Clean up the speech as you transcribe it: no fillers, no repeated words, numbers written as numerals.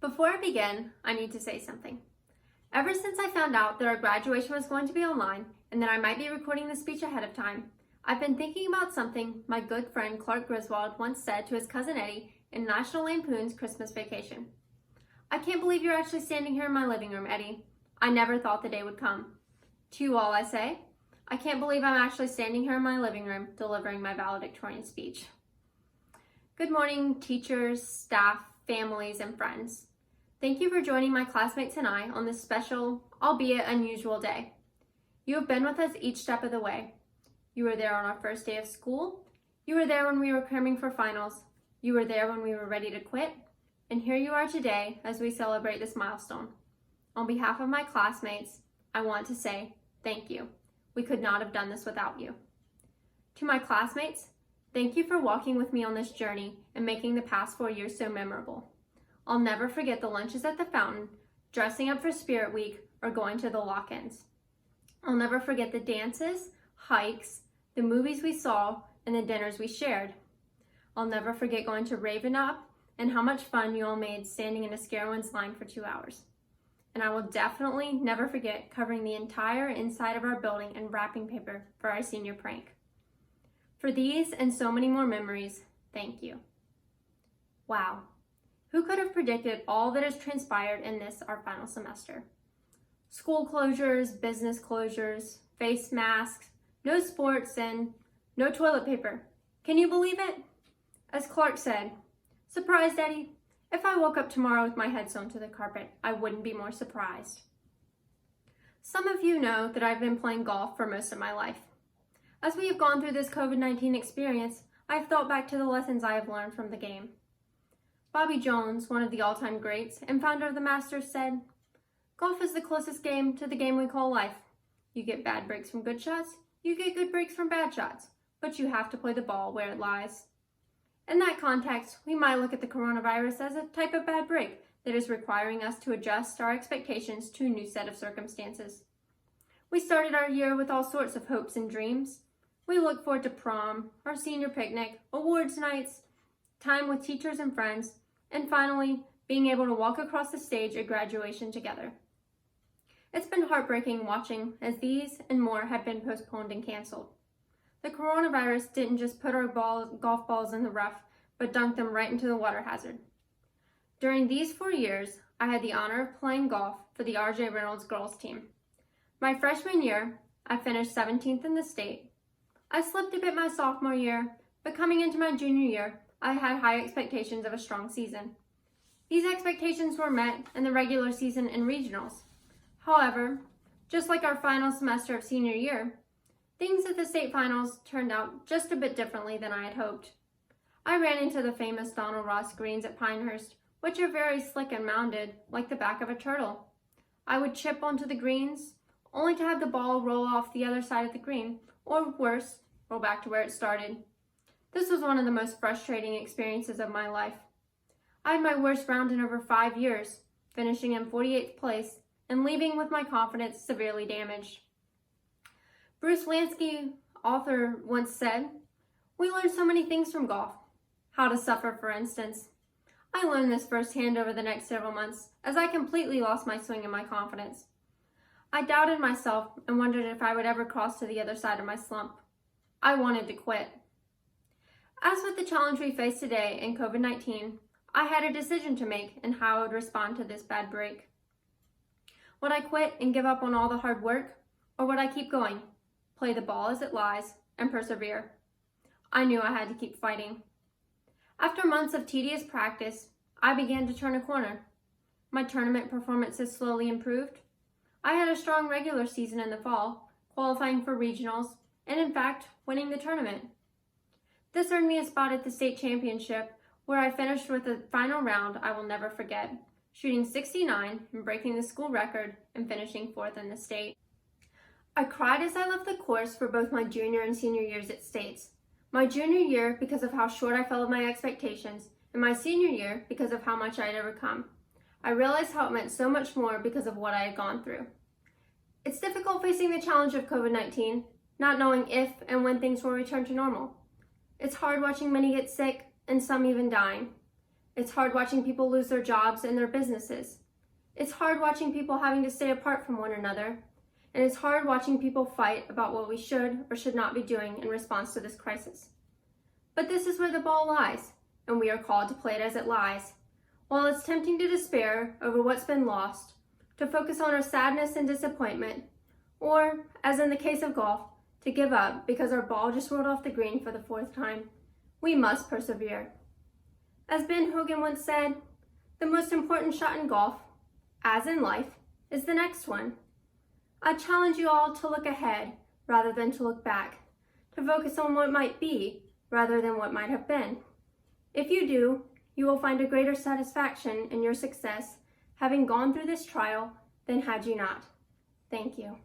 Before I begin, I need to say something. Ever since I found out that our graduation was going to be online and that I might be recording the speech ahead of time, I've been thinking about something my good friend Clark Griswold once said to his cousin Eddie in National Lampoon's Christmas Vacation. "I can't believe you're actually standing here in my living room, Eddie. I never thought the day would come." To you all I say, I can't believe I'm actually standing here in my living room delivering my valedictorian speech. Good morning, teachers, staff, families, and friends. Thank you for joining my classmates and I on this special, albeit unusual day. You have been with us each step of the way. You were there on our first day of school. You were there when we were cramming for finals. You were there when we were ready to quit. And here you are today as we celebrate this milestone. On behalf of my classmates, I want to say thank you. We could not have done this without you. To my classmates, thank you for walking with me on this journey and making the past 4 years so memorable. I'll never forget the lunches at the fountain, dressing up for Spirit Week, or going to the lock-ins. I'll never forget the dances, hikes, the movies we saw, and the dinners we shared. I'll never forget going to Raven Up and how much fun you all made standing in a Scarowinds line for 2 hours. And I will definitely never forget covering the entire inside of our building in wrapping paper for our senior prank. For these and so many more memories, thank you. Wow. Who could have predicted all that has transpired in this, our final semester? School closures, business closures, face masks, no sports, and no toilet paper. Can you believe it? As Clark said, "Surprised, Eddie? If I woke up tomorrow with my head sewn to the carpet, I wouldn't be more surprised." Some of you know that I've been playing golf for most of my life. As we have gone through this COVID-19 experience, I have thought back to the lessons I have learned from the game. Bobby Jones, one of the all-time greats and founder of the Masters, said, "Golf is the closest game to the game we call life. You get bad breaks from good shots, you get good breaks from bad shots, but you have to play the ball where it lies." In that context, we might look at the coronavirus as a type of bad break that is requiring us to adjust our expectations to a new set of circumstances. We started our year with all sorts of hopes and dreams. We look forward to prom, our senior picnic, awards nights, time with teachers and friends, and finally, being able to walk across the stage at graduation together. It's been heartbreaking watching as these and more have been postponed and canceled. The coronavirus didn't just put our golf balls in the rough, but dunked them right into the water hazard. During these 4 years, I had the honor of playing golf for the RJ Reynolds girls team. My freshman year, I finished 17th in the state. I slipped a bit my sophomore year, but coming into my junior year, I had high expectations of a strong season. These expectations were met in the regular season and regionals. However, just like our final semester of senior year, things at the state finals turned out just a bit differently than I had hoped. I ran into the famous Donald Ross greens at Pinehurst, which are very slick and mounded, like the back of a turtle. I would chip onto the greens, only to have the ball roll off the other side of the green, or worse, roll back to where it started. This was one of the most frustrating experiences of my life. I had my worst round in over 5 years, finishing in 48th place and leaving with my confidence severely damaged. Bruce Lansky, author, once said, "We learn so many things from golf. How to suffer, for instance. I learned this firsthand over the next several months as I completely lost my swing and my confidence. I doubted myself and wondered if I would ever cross to the other side of my slump. I wanted to quit." As with the challenge we face today in COVID-19, I had a decision to make in how I would respond to this bad break. Would I quit and give up on all the hard work, or would I keep going, play the ball as it lies, and persevere? I knew I had to keep fighting. After months of tedious practice, I began to turn a corner. My tournament performances slowly improved. I had a strong regular season in the fall, qualifying for regionals, and in fact, winning the tournament. This earned me a spot at the state championship, where I finished with a final round I will never forget, shooting 69 and breaking the school record and finishing 4th in the state. I cried as I left the course for both my junior and senior years at states. My junior year because of how short I fell of my expectations, and my senior year because of how much I had overcome. I realized how it meant so much more because of what I had gone through. It's difficult facing the challenge of COVID-19, not knowing if and when things will return to normal. It's hard watching many get sick and some even dying. It's hard watching people lose their jobs and their businesses. It's hard watching people having to stay apart from one another. And it's hard watching people fight about what we should or should not be doing in response to this crisis. But this is where the ball lies, and we are called to play it as it lies. While it's tempting to despair over what's been lost, to focus on our sadness and disappointment, or, as in the case of golf, to give up because our ball just rolled off the green for the 4th time, we must persevere. As Ben Hogan once said, the most important shot in golf, as in life, is the next one. I challenge you all to look ahead rather than to look back, to focus on what might be rather than what might have been. If you do, you will find a greater satisfaction in your success having gone through this trial than had you not. Thank you.